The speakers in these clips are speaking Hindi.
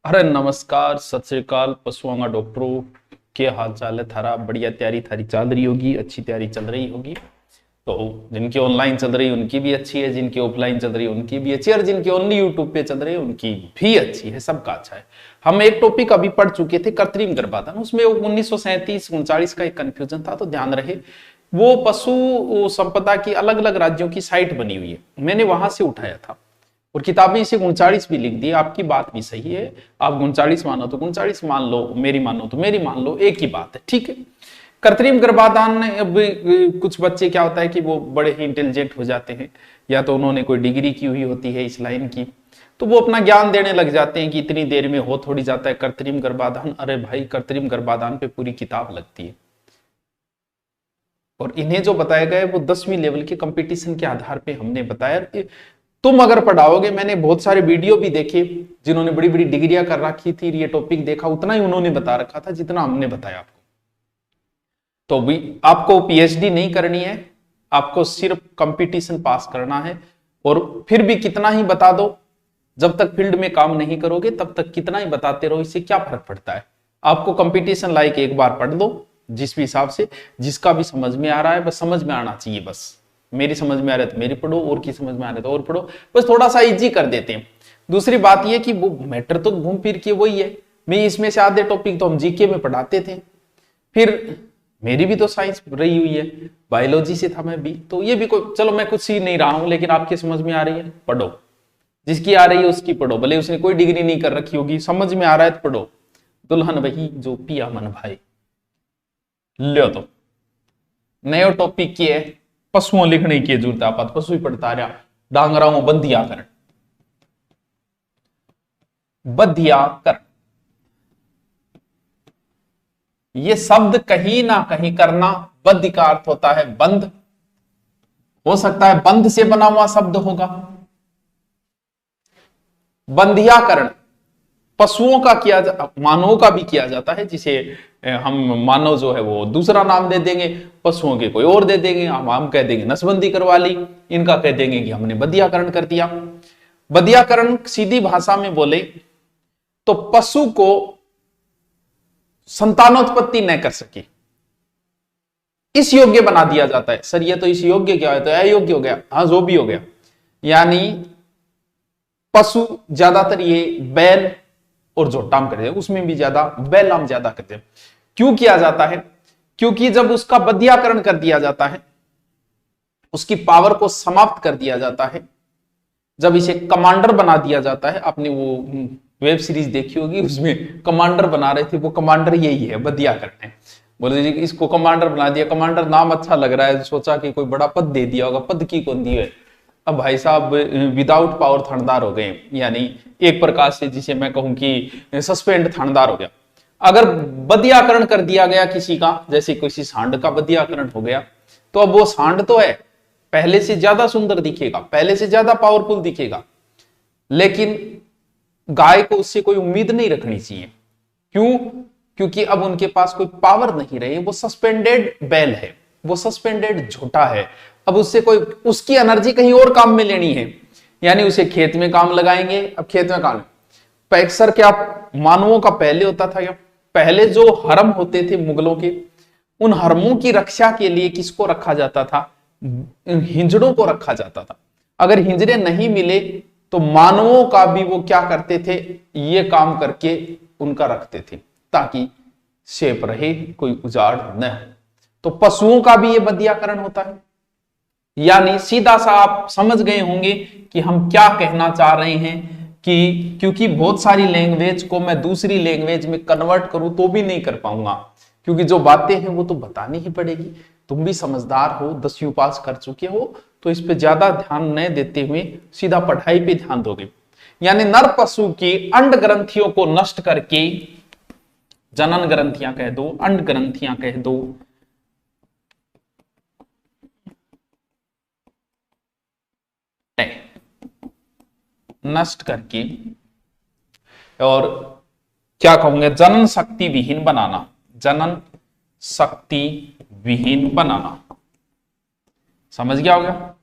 अरे नमस्कार, सत श्री अकाल पशुओं का डॉक्टरों। क्या हाल चाल है थारा? बढ़िया तैयारी थारी चल रही होगी, अच्छी तैयारी चल रही होगी। तो जिनकी ऑनलाइन चल रही है उनकी भी अच्छी है, जिनकी ऑफलाइन चल रही है उनकी भी अच्छी है, और जिनकी ओनली यूट्यूब पे चल रही है उनकी भी अच्छी है। सबका अच्छा है। हम एक टॉपिक अभी पढ़ चुके थे, कृत्रिम गर्भाधान। उसमें 1937-39 का एक कंफ्यूजन था, तो ध्यान रहे। वो पशु संपदा की अलग अलग राज्यों की साइट बनी हुई है, मैंने वहां से उठाया था। और किताबें इसे 39 भी लिख दी। आपकी बात भी सही है, आप 39 मानो तो 39 मान लो, मेरी मानो तो मेरी मान लो, एक ही बात है, ठीक है। कृत्रिम गर्भाधान में अब कुछ बच्चे क्या होता है कि वो बड़े ही इंटेलिजेंट हो जाते हैं, या तो उन्होंने कोई डिग्री की हुई होती है इस लाइन की, तो वो अपना ज्ञान देने लग जाते हैं कि इतनी देर में हो थोड़ी जाता है कृत्रिम गर्भाधान। अरे भाई, कृत्रिम गर्भाधान पे पूरी किताब लगती है, और इन्हें जो बताया गया है वो 10वीं लेवल के कंपटीशन के आधार पे हमने बताया। तुम अगर पढ़ाओगे, मैंने बहुत सारे वीडियो भी देखे जिन्होंने बड़ी बड़ी डिग्रियां कर रखी थी, ये टॉपिक देखा, उतना ही उन्होंने बता रखा था जितना हमने बताया आपको। तो भी आपको पीएचडी नहीं करनी है, आपको सिर्फ कंपटीशन पास करना है। और फिर भी कितना ही बता दो, जब तक फील्ड में काम नहीं करोगे तब तक कितना ही बताते रहो, इससे क्या फर्क पड़ता है। आपको कंपटीशन लाइक एक बार पढ़ दो, जिस भी हिसाब से जिसका भी समझ में आ रहा है, बस समझ में आना चाहिए। बस मेरी समझ में आ रहा है तो मेरी पढ़ो, और की समझ में आ रहा है तो और पढ़ो, बस थोड़ा सा इजी कर देते हैं। दूसरी बात यह कि वो मैटर तो घूम फिर के वही है। मैं इसमें से आधे टॉपिक तो हम जीके में पढ़ाते थे, फिर मेरी भी तो साइंस रही हुई है, बायोलॉजी से था मैं भी, तो ये भी कोई, चलो मैं कुछ सीख नहीं रहा हूं, लेकिन आपकी समझ में आ रही है, पढ़ो। जिसकी आ रही है उसकी पढ़ो, भले उसने कोई डिग्री नहीं कर रखी होगी, समझ में आ रहा है तो पढ़ो। दुल्हन वही जो पिया मन भाई। लो तो नयो टॉपिक की है, पशुओं लिखने की जरूरत है। आप पशु ही पढ़ता रहा, डांगराओं बंधियाकरण। बंधियाकरण ये शब्द कहीं ना कहीं करना, बद्ध का अर्थ होता है बंध, हो सकता है बंध से बना हुआ शब्द होगा। बंधियाकरण पशुओं का किया, मानवों का भी किया जाता है, जिसे हम मानव जो है वो दूसरा नाम दे देंगे, पशुओं के कोई और दे देंगे। हम कह देंगे नसबंदी करवा ली, इनका कह देंगे कि हमने बंधियाकरण कर दिया। बंधियाकरण सीधी भाषा में बोले तो पशु को संतानोत्पत्ति न कर सके, इस योग्य बना दिया जाता है। सर ये तो इस योग्य क्या है, तो अयोग्य हो गया। हाँ, जो भी हो गया, यानी पशु ज्यादातर ये बैल और जोटाम करते हैं, उसमें भी ज्यादा बैलाम ज्यादा करते हैं। क्यों किया जाता है? क्योंकि जब उसका बंधियाकरण कर दिया जाता है, उसकी पावर को समाप्त कर दिया जाता है, जब इसे कमांडर बना दिया जाता है। आपने वो वेब सीरीज देखी होगी, उसमें कमांडर बना रहे थे, वो कमांडर यही है, बंधियाकरण है। बोले जी इसको कमांडर बना दिया, कमांडर नाम अच्छा लग रहा है, सोचा कि कोई बड़ा पद दे दिया होगा, पद की कौन दी है। अब भाई साहब विदाउट पावर थानेदार हो गए, यानी एक प्रकार से जिसे मैं कहूं कि सस्पेंड थानेदार हो गया। अगर बंधियाकरण कर दिया गया किसी का, जैसे किसी सांड का बंधियाकरण हो गया, तो अब वो सांड तो है, पहले से ज्यादा सुंदर दिखेगा, पहले से ज्यादा पावरफुल दिखेगा, लेकिन गाय को उससे कोई उम्मीद नहीं रखनी चाहिए। क्यों? क्योंकि अब उनके पास कोई पावर नहीं रही, वो सस्पेंडेड बैल है, वो सस्पेंडेड झोटा है। अब उससे कोई, उसकी एनर्जी कहीं और काम में लेनी है, यानी उसे खेत में काम लगाएंगे। अब खेत में काम, पैक्सर क्या मानवों का पहले होता था क्या? पहले जो हरम होते थे मुगलों के, उन हरमों की रक्षा के लिए किसको रखा जाता था? हिंजड़ों को रखा जाता था। अगर हिंजड़े नहीं मिले तो मानवों का भी वो क्या करते थे, ये काम करके उनका रखते थे, ताकि सेफ रहे, कोई उजाड़ न हो। तो पशुओं का भी ये बंधियाकरण होता है। यानी सीधा सा आप समझ गए होंगे कि हम क्या कहना चाह रहे हैं, कि क्योंकि बहुत सारी लैंग्वेज को मैं दूसरी लैंग्वेज में कन्वर्ट करूं तो भी नहीं कर पाऊंगा, क्योंकि जो बातें हैं वो तो बतानी ही पड़ेगी। तुम भी समझदार हो, 10वीं पास कर चुके हो, तो इस पे ज्यादा ध्यान न देते हुए सीधा पढ़ाई पे ध्यान दोगे। यानी नर पशु की अंड ग्रंथियों को नष्ट करके, जनन ग्रंथियां कह दो, अंड ग्रंथियां कह दो, नष्ट करके, और क्या कहूंगे, जनन शक्ति विहीन बनाना, जनन शक्ति विहीन बनाना। समझ गया होगा?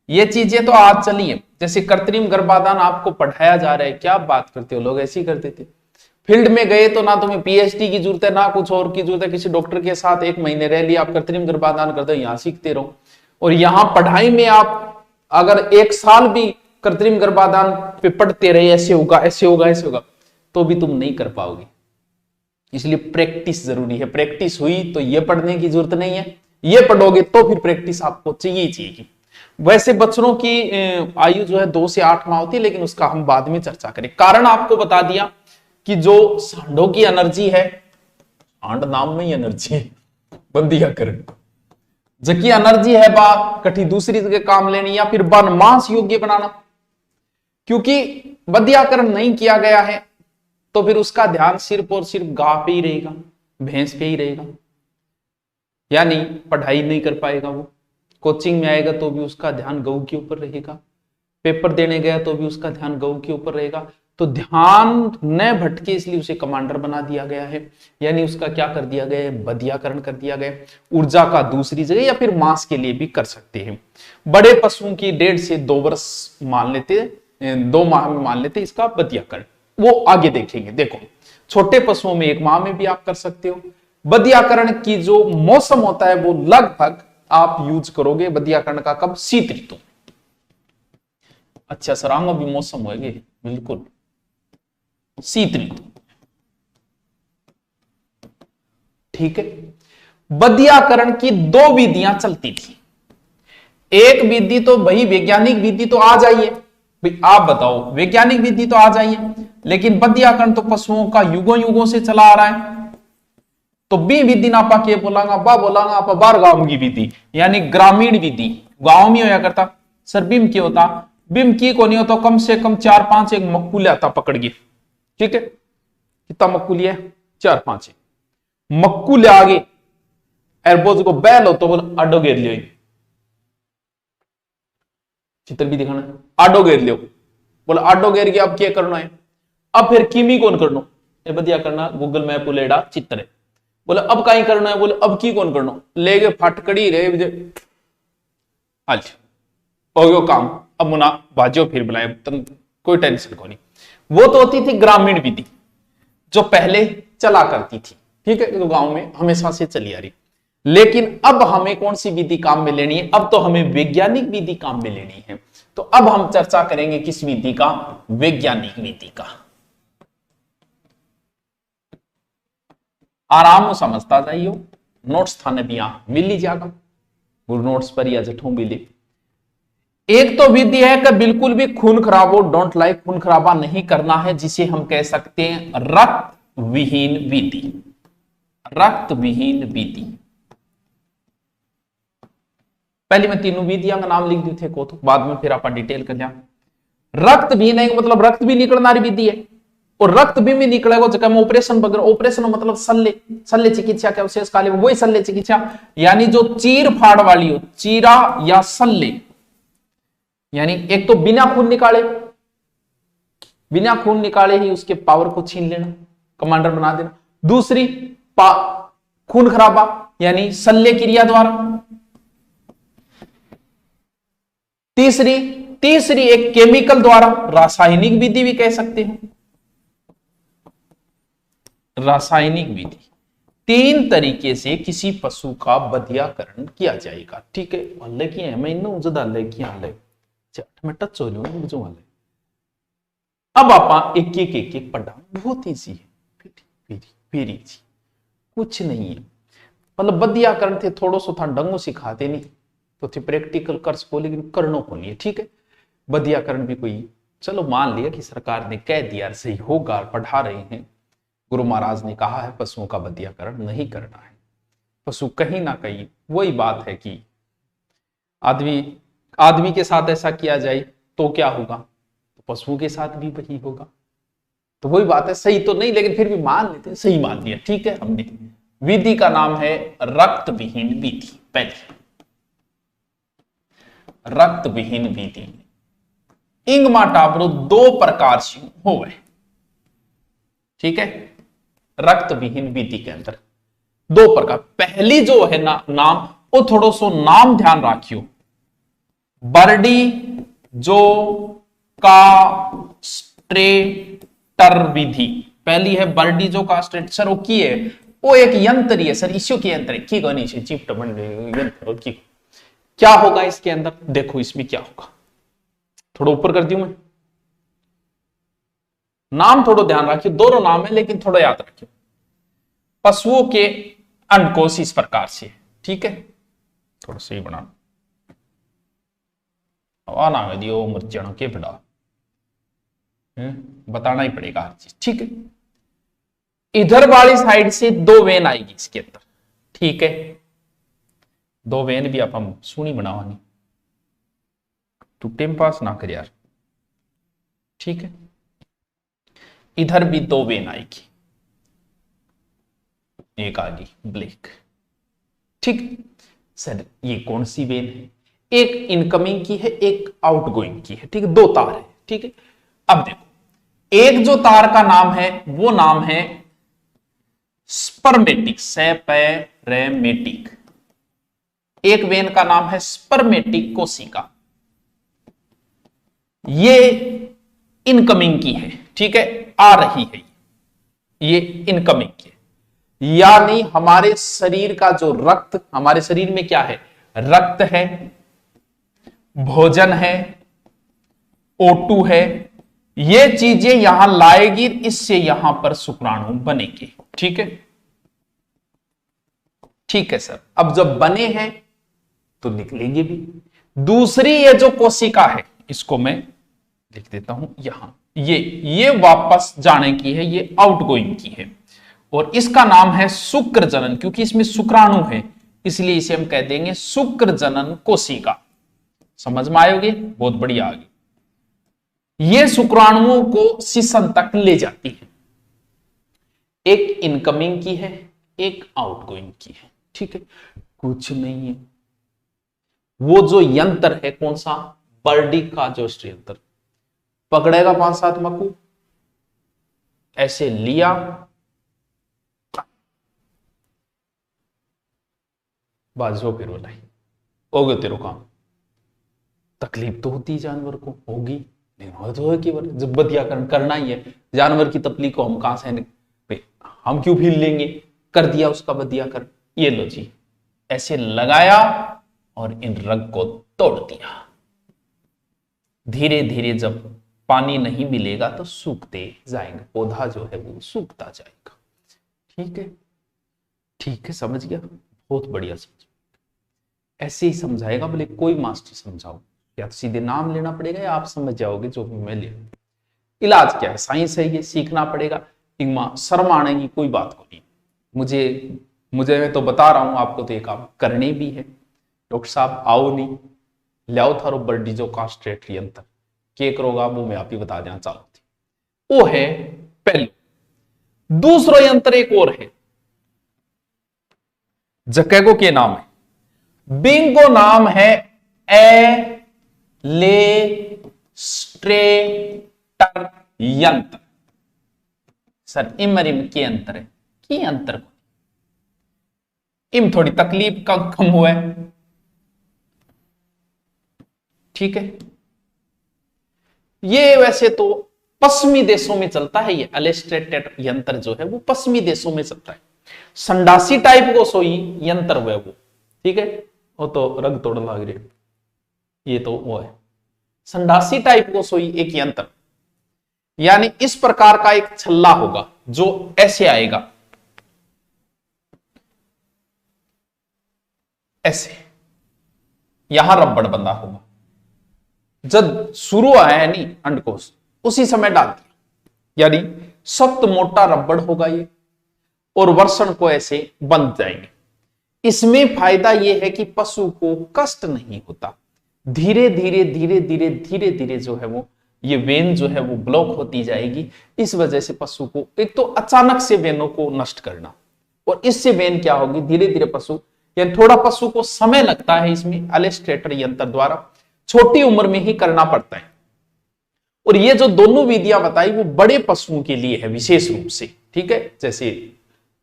ये चीजें तो आज चली है। जैसे कृत्रिम गर्भाधान आपको पढ़ाया जा रहा है, क्या बात करते हो, लोग ऐसे ही करते थे। फील्ड में गए तो ना तुम्हें पीएचडी की जरूरत है ना कुछ और की जरूरत है, किसी डॉक्टर के साथ 1 महीने रह लिया, आप कृत्रिम गर्भाधान करते हो, यहां सीखते रहो। और यहां पढ़ाई में आप अगर 1 साल भी कृत्रिम गर्भाधान पे पढ़ते रहे, ऐसे होगा ऐसे होगा ऐसे होगा, तो भी तुम नहीं कर पाओगे। इसलिए प्रैक्टिस जरूरी है। प्रैक्टिस हुई तो ये पढ़ने की जरूरत नहीं है, ये पढ़ोगे तो फिर प्रैक्टिस आपको चाहिए। वैसे बच्चों की आयु जो है 2 से 8 माह होती है, लेकिन उसका हम बाद में चर्चा करें। कारण आपको बता दिया कि जो सांडों की एनर्जी है, सांड नाम में ही एनर्जी है, बंदियाकरण जकी एनर्जी है बा कठी दूसरी जगह काम लेनी या फिर बन मांस योग्य बनाना। क्योंकि बंदियाकरण नहीं किया गया है तो फिर उसका ध्यान सिर्फ और सिर्फ गाय पे ही रहेगा, भैंस पे ही रहेगा, यानी पढ़ाई नहीं कर पाएगा। वो कोचिंग में आएगा तो भी उसका ध्यान गऊ के ऊपर रहेगा, पेपर देने गया तो भी उसका ध्यान गऊ के ऊपर रहेगा। तो ध्यान न भटके इसलिए उसे कमांडर बना दिया गया है, यानी उसका क्या कर दिया गया है, बंदियाकरण कर दिया गया। ऊर्जा का दूसरी जगह या फिर मांस के लिए भी कर सकते हैं। बड़े पशुओं की 1.5 से 2 वर्ष मान लेते, 2 माह में मान लेते इसका बंदियाकरण, वो आगे देखेंगे। देखो छोटे पशुओं में 1 माह में भी आप कर सकते हो। बंदियाकरण की जो मौसम होता है वो लगभग आप यूज करोगे बंदियाकरण का कब, शीत ऋतु। अच्छा सरांगो भी मौसम होगी, बिल्कुल शीत ऋतु, ठीक है। बंदियाकरण की 2 विधियां चलती थी। एक विधि तो भाई वैज्ञानिक विधि तो आ जाइए भाई, आप बताओ वैज्ञानिक विधि तो आ जाइए, लेकिन बंदियाकरण तो पशुओं का युगों युगों से चला आ रहा है। तो बी विधि ना आपा के बोलांगा, बा बोलांगा आप बार गांव की विधि, यानी ग्रामीण विधि। गांव में होया करता सर, बिम क्या होता, बिम की को नहीं होता, कम से कम 4-5 एक मक्कू आता पकड़ के, ठीक है। कितना मक्कू लिया, 4-5 मक्कू ले आगे एयरबोज को बैल हो तो बोल आडो घेर लियो, चित्र भी दिखाना, आडो घेर लियो, बोले आडो घेर के अब क्या करना है, अब फिर कीमी कौन करना, ये बदिया करना गूगल मैप लेडा चित्र है। बोले अब कहीं करना है, बोले अब की कौन करना, ले गए फटकड़ी रे आज हो गयो काम, अब मुना बाजो फिर बुलाए, कोई टेंशन को नहीं। वो तो होती थी ग्रामीण विधि जो पहले चला करती थी, ठीक है, तो गांव में हमेशा से चली आ रही। लेकिन अब हमें कौन सी विधि काम में लेनी है, अब तो हमें वैज्ञानिक विधि काम में लेनी है। तो अब हम चर्चा करेंगे किस विधि का, वैज्ञानिक विधि का। आराम से समझता जाइयो, नोट्स थाने भी यहां मिल लीजिएगा, गुरु नोट्स पर या जठों मिले। एक तो विधि है कि बिल्कुल भी खून खराबो, डोंट लाइक, खून खराबा नहीं करना है, जिसे हम कह सकते हैं रक्त विहीन विधि। रक्त विहीन विधि, पहले मैं तीनों विधियों का नाम लिख दिए थे को, तो बाद में फिर आप डिटेल कर लिया। रक्त विहीन है मतलब रक्त भी निकलना विधि है, और रक्त भी निकलेगा जगह में ऑपरेशन वगैरह, ऑपरेशन मतलब शल्य चिकित्सा के अवशेष काले वही शल्य चिकित्सा, यानी जो चीर फाड़ वाली हो, चीरा या शल्य, यानी एक तो बिना खून निकाले ही उसके पावर को छीन लेना, कमांडर बना देना। दूसरी खून खराबा यानी शल्य क्रिया द्वारा। तीसरी एक केमिकल द्वारा, रासायनिक विधि भी कह सकते हैं, रासायनिक विधि। 3 तरीके से किसी पशु का बंदियाकरण किया जाएगा, ठीक है। हल्ले की है मैं इन डाले की हल्ले मैं टच हो रही हूँ वाले। अब आप एक पढ़ा, बहुत ईजी है, वेरी इजी, कुछ नहीं है। मतलब बंदियाकरण थे थोड़ा सा था ढंगों सिखाते नहीं तो थे प्रैक्टिकल कर्स को, लेकिन करनो को नहीं है, ठीक है। बंदियाकरण भी कोई चलो मान लिया कि सरकार ने कह दिया सही होगा, पढ़ा रहे हैं, गुरु महाराज ने कहा है पशुओं का बंदियाकरण नहीं करना है। पशु कहीं ना कहीं वही बात है कि आदमी के साथ ऐसा किया जाए तो क्या होगा, तो पशुओं के साथ भी वही होगा। तो वही बात है, सही तो नहीं लेकिन फिर भी मान लेते हैं, सही मान लिया, ठीक है। हमने विधि का नाम है रक्त विहीन विधि। पहले रक्त विहीन विधि इंगमा टाबरो 2 प्रकार से हो, ठीक है। रक्त विहीन विधि के अंदर 2 प्रकार। पहली जो है नाम, वो थोड़ा सो नाम ध्यान रखियो, बर्डी जो कास्ट्रेटर विधि पहली है बर्डी जो कास्ट्रेट सर वो की है वो एक यंत्र ही है सर इसो की यंत्र की गनी से चिप्ट बन यंत्र की क्या होगा इसके अंदर देखो इसमें क्या होगा थोड़ा ऊपर कर दूं मैं नाम थोड़ा ध्यान रखिए दोनों नाम है लेकिन थोड़ा याद रखिए पशुओं के अंडकोश इस प्रकार से ठीक है थोड़ा सही बनाना आना है दियो मर्चना के बड़ा बताना ही पड़ेगा हर चीज ठीक है इधर वाली साइड से दो वेन आएगी इसके अंदर ठीक है दो वेन भी आप हम सुनी बनावानी तू टाइम पास ना कर यार ठीक है इधर भी दो वेन आएगी एक आ गई ब्लैक ठीक सर ये कौन सी वेन है एक इनकमिंग की है एक आउटगोइंग की है ठीक है दो तार है ठीक है अब देखो एक जो तार का नाम है वो नाम है स्पर्मेटिक सेपेरेमेटिक एक वेन का नाम है स्पर्मेटिक कोशिका ये इनकमिंग की है ठीक है आ रही है ये इनकमिंग की है यानी हमारे शरीर का जो रक्त हमारे शरीर में क्या है रक्त है भोजन है O2 है ये चीजें यहां लाएगी इससे यहां पर शुक्राणु बनेंगे ठीक है सर अब जब बने हैं तो निकलेंगे भी दूसरी ये जो कोशिका है इसको मैं लिख देता हूं यहां ये वापस जाने की है ये आउटगोइंग की है और इसका नाम है शुक्र जनन क्योंकि इसमें शुक्राणु है इसलिए इसे हम कह देंगे शुक्र जनन कोशिका समझ में आयोगे बहुत बढ़िया आगे ये शुक्राणुओं को शिशन तक ले जाती है एक इनकमिंग की है एक आउटगोइंग की है ठीक है कुछ नहीं है वो जो यंत्र है कौन सा बर्डी का जो यंत्र पकड़ेगा 5-7 मकू ऐसे लिया बाजो फिर बोलाई हो गया तेरे काम तकलीफ तो होती है जानवर को होगी लेकिन हो तो है कि जब बदियाकरण करना ही है जानवर की तकलीफ को हम कहां से हम क्यों फील लेंगे कर दिया उसका बदियाकरण ये लो जी ऐसे लगाया और इन रग को तोड़ दिया धीरे धीरे जब पानी नहीं मिलेगा तो सूखते जाएंगे पौधा जो है वो सूखता जाएगा ठीक है समझ गया बहुत बढ़िया समझ ऐसे ही समझाएगा बोले कोई मास्टर समझाओ या तो सीधे नाम लेना पड़ेगा या आप समझ जाओगे जो भी मैं ले इलाज क्या है साइंस है ये सीखना पड़ेगा शर्म आने की कोई बात को नहीं मुझे मैं तो बता रहा हूं आपको तो ये काम करने भी है डॉक्टर साहब आओ नहीं लियाओ थारो बर्डी जो कास्ट्रेट यंत्र के करोगा वो मैं आप ही बता देना चाहता थी वो है पहले दूसरा यंत्र एक और है जकैगो के नाम है बिंगो नाम है एलेस्ट्रेटर यंत्र सर इम के अंतर है की अंतर को इम थोड़ी तकलीफ कम हुआ है ठीक है ये वैसे तो पश्चिमी देशों में चलता है ये एलेस्ट्रेटेड यंत्र जो है वो पश्चिमी देशों में चलता है संडासी टाइप को सोई यंत्र हुआ वो ठीक है वो तो रग तोड़ लग रही ये तो वो है संडासी टाइप को सोई एक यंत्र यानी इस प्रकार का एक छल्ला होगा जो ऐसे आएगा ऐसे यहां रबड़ बंधा होगा जब शुरू आया है नहीं अंडकोश उसी समय डाल दिया यानी सख्त मोटा रबड़ होगा ये और वर्षण को ऐसे बंध जाएंगे इसमें फायदा यह है कि पशु को कष्ट नहीं होता धीरे धीरे जो है वो ये वेन जो है वो ब्लॉक होती जाएगी इस वजह से पशु को एक तो अचानक से वेनों को नष्ट करना और इससे वेन क्या होगी धीरे धीरे पशु यानी थोड़ा पशु को समय लगता है इसमें एलेस्ट्रेटर यंत्र द्वारा छोटी उम्र में ही करना पड़ता है और ये जो दोनों विधियां बताई वो बड़े पशुओं के लिए है विशेष रूप से ठीक है जैसे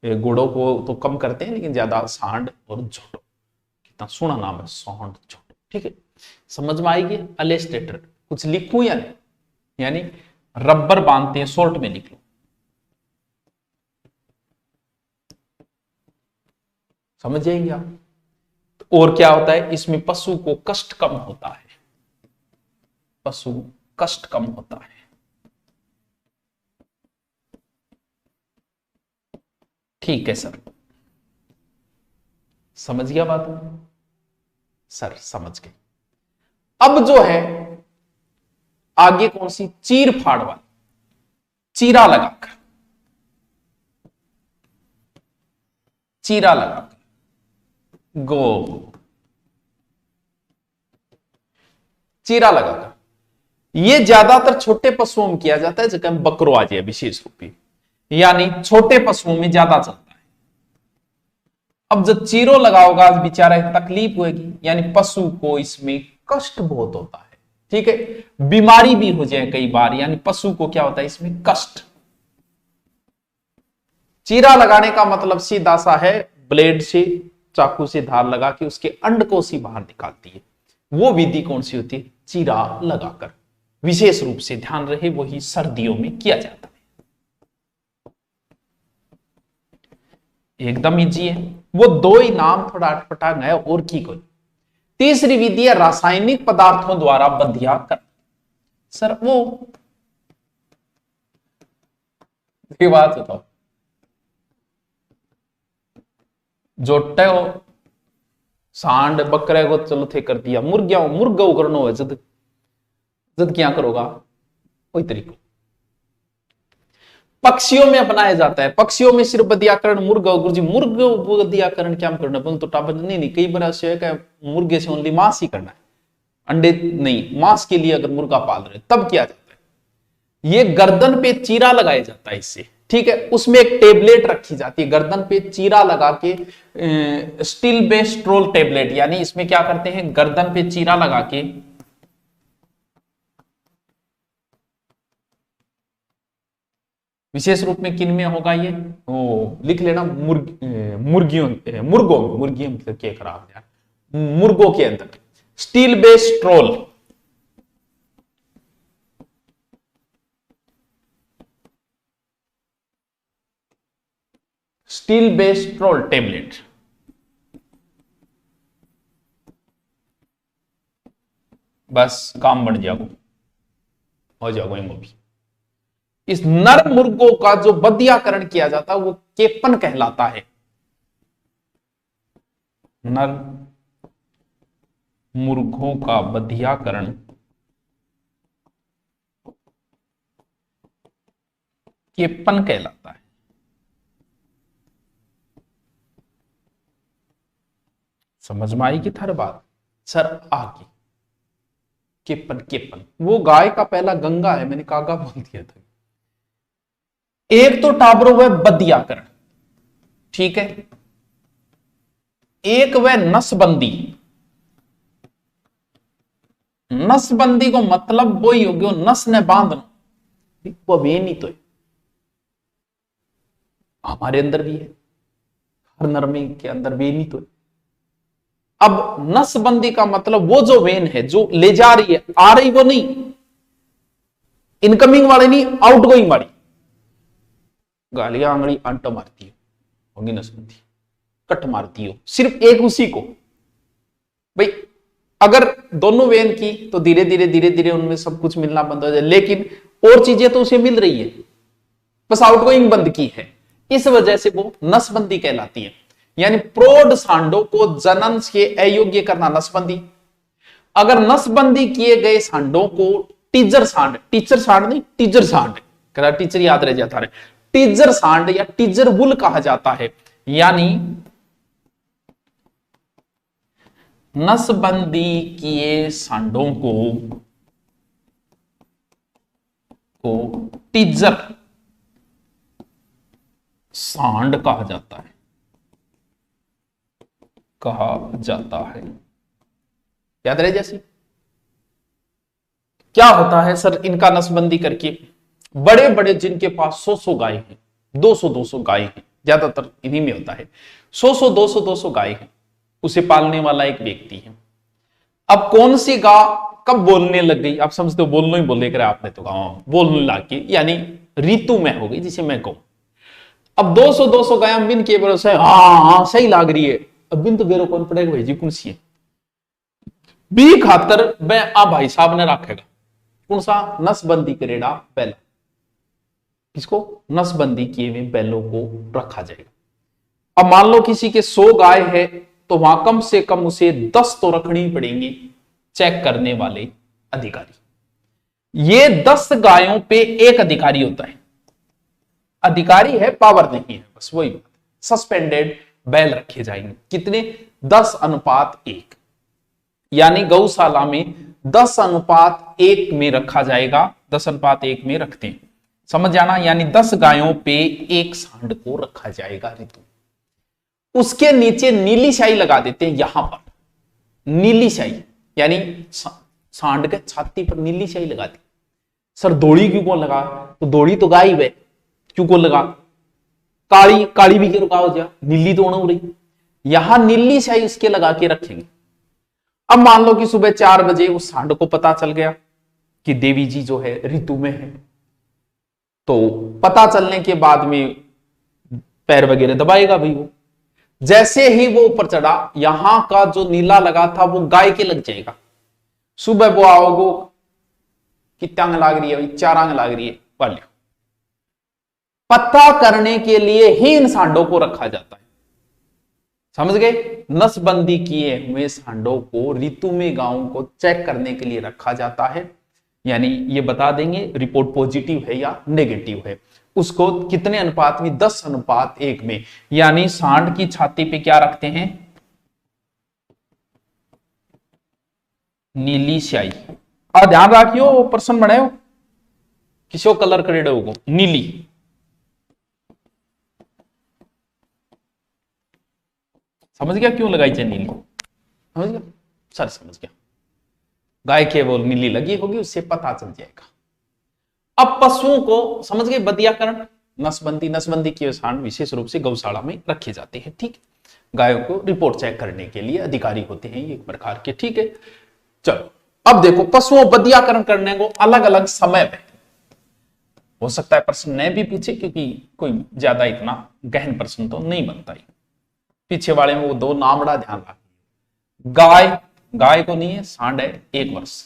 घोड़ों को तो कम करते हैं लेकिन ज्यादा सांड और झोटो कितना सोना नाम है सांड झोटो ठीक है समझ में आएगी एलेस्ट्रेटर कुछ लिखूं या नहीं? यानी रबर बांधते हैं, शॉर्ट में लिख लो। समझ जाएंगे आप। और क्या होता है इसमें, पशु को कष्ट कम होता है, पशु कष्ट कम होता है। ठीक है सर, समझ गया बात? सर समझ गए। अब जो है आगे कौन सी, चीर फाड़ वाली, चीरा लगाकर, चीरा लगाकर, गो, चीरा लगाकर। ये ज्यादातर छोटे पशुओं में किया जाता है, जैसे बकरो आ जाए विशेष रूप से, यानी छोटे पशुओं में ज्यादा चलता है। अब जब चीरो लगा होगा बेचारा तकलीफ होगी, यानी पशु को इसमें कष्ट बहुत होता है। ठीक है, बीमारी भी हो जाए कई बार, यानी पशु को क्या होता है इसमें कष्ट। चीरा लगाने का मतलब सीधा सा है, ब्लेड से, चाकू से धार लगा के उसके अंड को सी बाहर निकालती है। वो विधि कौन सी होती है, चीरा लगाकर। विशेष रूप से ध्यान रहे वही सर्दियों में किया जाता है। एकदम इजी है। वो दो ही नाम थोड़ा अटपटा गया और की कोई। तीसरी विधि है रासायनिक पदार्थों द्वारा बधिया कर। सर वो बात बताओ, जोटे हो सांड बकरे को चलो थे कर दिया, मुर्गिया मुर्गा करना हो जद जद क्या करोगा, कोई तरीका। पक्षियों में अपनाया जाता है, पक्षियों में सिर्फ बधियाकरण मुर्गा, गुरुजी मुर्गा बधियाकरण क्या करना तो टापर नहीं, कई बार ऐसे है कि मुर्गे से ओनली मांस ही करना है, अंडे नहीं, मांस के लिए अगर मुर्गा पाल रहे तब किया जाता है। ये गर्दन पे चीरा लगाया जाता है इससे, ठीक है। उसमें एक टेबलेट रखी जाती है, गर्दन पे चीरा लगा के, स्टील बेस्ट्रोल टेबलेट, यानी इसमें क्या करते हैं गर्दन पे चीरा लगा के विशेष रूप में किन में होगा ये, वो लिख लेना, मुर्गियों मतलब क्या खराब यार, मुर्गों के अंदर स्टील बेस्ट्रोल, स्टील बेस्ट्रोल टेबलेट। बस काम बन जाओ, हो जाओ भी। इस नर मुर्गों का जो बधियाकरण किया जाता है वो केपन कहलाता है। नर मुर्गों का बधियाकरण केपन कहलाता है। समझ में आई कि थर बात? सर आगे केपन, केपन वो गाय का पहला गंगा है, मैंने कागा बोल दिया था। एक तो टाबरो वह बधियाकरण, ठीक है। एक वह नसबंदी, नसबंदी को मतलब वो ही हो गया नस ने बांधना, वो भी नहीं तो है। हमारे अंदर भी है, हर नरमी के अंदर भी नहीं तो है। अब नसबंदी का मतलब वो जो वेन है जो ले जा रही है, आ रही वो नहीं, इनकमिंग वाली नहीं, आउटगोइंग वाली। गालियां आंगड़ी आंटा मारती हो, होगी नसबंदी, कट मारती हो सिर्फ एक उसी को। भाई अगर दोनों वेन की तो धीरे धीरे धीरे धीरे उनमें सब कुछ मिलना बंद हो जाए, लेकिन और चीजें तो उसे मिल रही है, बस आउटगोइंग बंद की है, इस वजह से वो नसबंदी कहलाती है। यानी प्रौढ़ सांडों को जनन के अयोग्य करना नसबंदी। अगर नसबंदी किए गए सांडों को टीजर सांड, टीचर सांड नहीं, टीजर सांड, टीचर याद रह जाता है, टीजर सांड या टीजर बुल कहा जाता है। यानी नसबंदी किए सांडों को टीजर सांड कहा जाता है, कहा जाता है। याद रहे जैसे क्या होता है सर इनका नसबंदी करके, बड़े बड़े जिनके पास 100 गाय हैं, 200 गाय हैं, ज्यादातर इन्हीं में होता है, 100 गाय है, उसे पालने वाला एक व्यक्ति है। अब कौन सी गाय कब बोलने लग गई, आप समझते हो बोलना ही बोले करे आपने तो कहा बोलने लग गई, यानी ऋतु में हो गई जिसे मैं कहूं। अब 200 गया बिन के भरोसे हाँ सही लाग रही है, अब बिन तो बेरो कौन पड़ेगा भाई जी कौन सी है बी खातर मैं आ भाई साहब ने रखेगा कौन सा नसबंदी करेड़ा पहला, किसको नसबंदी किए हुए बैलों को रखा जाएगा। अब मान लो किसी के 100 गाय है तो वहां कम से कम उसे 10 तो रखनी पड़ेंगी चेक करने वाले अधिकारी। ये 10 गायों पे एक अधिकारी होता है, अधिकारी है पावर नहीं है, बस वही बात। सस्पेंडेड बैल रखे जाएंगे कितने 10:1, यानी गौशाला में 10:1 में रखा जाएगा, 10:1 में रखते हैं, समझ जाना, यानी 10 गायों पे एक सांड को रखा जाएगा ऋतु। उसके नीचे नीली स्याही लगा देते हैं, यहां पर नीली स्याही, यानी सांड के छाती पर नीली स्याही लगा दी। सर दौड़ी क्यों कौन लगा, तो दौड़ी तो गाय है क्यों कौन लगा, काली काली भी क्यों लगा हो जा, नीली तो हो रही, यहां नीली स्याही उसके लगा के रखेंगे। अब मान लो कि सुबह 4 बजे उस सांड को पता चल गया कि देवी जी जो है ऋतु में है, तो पता चलने के बाद में पैर वगैरह दबाएगा भाई वो। जैसे ही वो ऊपर चढ़ा, यहां का जो नीला लगा था वो गाय के लग जाएगा। सुबह वो आओगो कितना आंग लाग रही है भाई, 4 आंग लाग रही है वाले, पता करने के लिए ही इन सांडों को रखा जाता है, समझ गए। नसबंदी किए हुए सांडों को ऋतु में गांवों को चेक करने के लिए रखा जाता है, यानी ये बता देंगे रिपोर्ट पॉजिटिव है या नेगेटिव है। उसको कितने अनुपात में, 10:1 में, यानी सांड की छाती पे क्या रखते हैं, नीली स्याही। और ध्यान रखियो वो पर्सन बने हो किसी कलर करेडे होगो नीली, समझ गया क्यों लगाई चाहिए नीली, समझ गया सर, समझ गया। गाय के वो नीली लगी होगी उससे पता चल जाएगा। अब पशुओं को समझ गए बदियाकरण, नसबंदी के सांड विशेष रूप से गौशाला में रखे जाते हैं, ठीक। गायों को रिपोर्ट चेक करने के लिए अधिकारी होते हैं एक प्रकार के, ठीक है। चलो अब देखो पशुओं बदियाकरण करने को अलग अलग समय पे हो सकता है प्रश्न नहीं भी पूछे, क्योंकि कोई ज्यादा इतना गहन प्रश्न तो नहीं बनता है। पीछे वाले में वो 2 नाम बड़ा ध्यान रखिए, गाय को नहीं है, सांड है 1 वर्ष,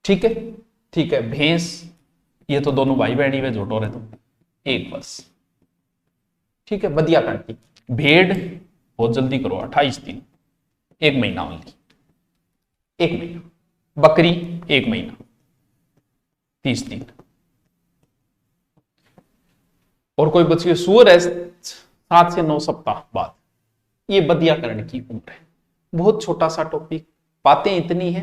ठीक है, ठीक है। भैंस ये तो दोनों भाई बहनी में झूठो रहे तो 1 वर्ष, ठीक है, बदिया करती। भेड़ बहुत जल्दी करो 28 दिन, 1 महीना ओनली, 1 महीना। बकरी 1 महीना 30 दिन। और कोई बच्ची सूअर है 7 से 9 सप्ताह बाद। ये बदियाकरण की उम्र है। बहुत छोटा सा टॉपिक, बातें इतनी है,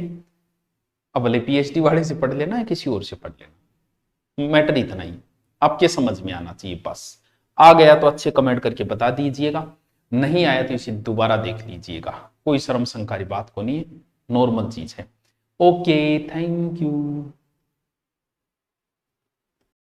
अब भले पीएचडी वाले से पढ़ लेना है किसी और से पढ़ लेना, मैटर इतना ही आपके समझ में आना चाहिए बस। आ गया तो अच्छे कमेंट करके बता दीजिएगा, नहीं आया तो इसे दोबारा देख लीजिएगा, कोई शर्म शंका की बात को नहीं है, नॉर्मल चीज है। Okay, thank you.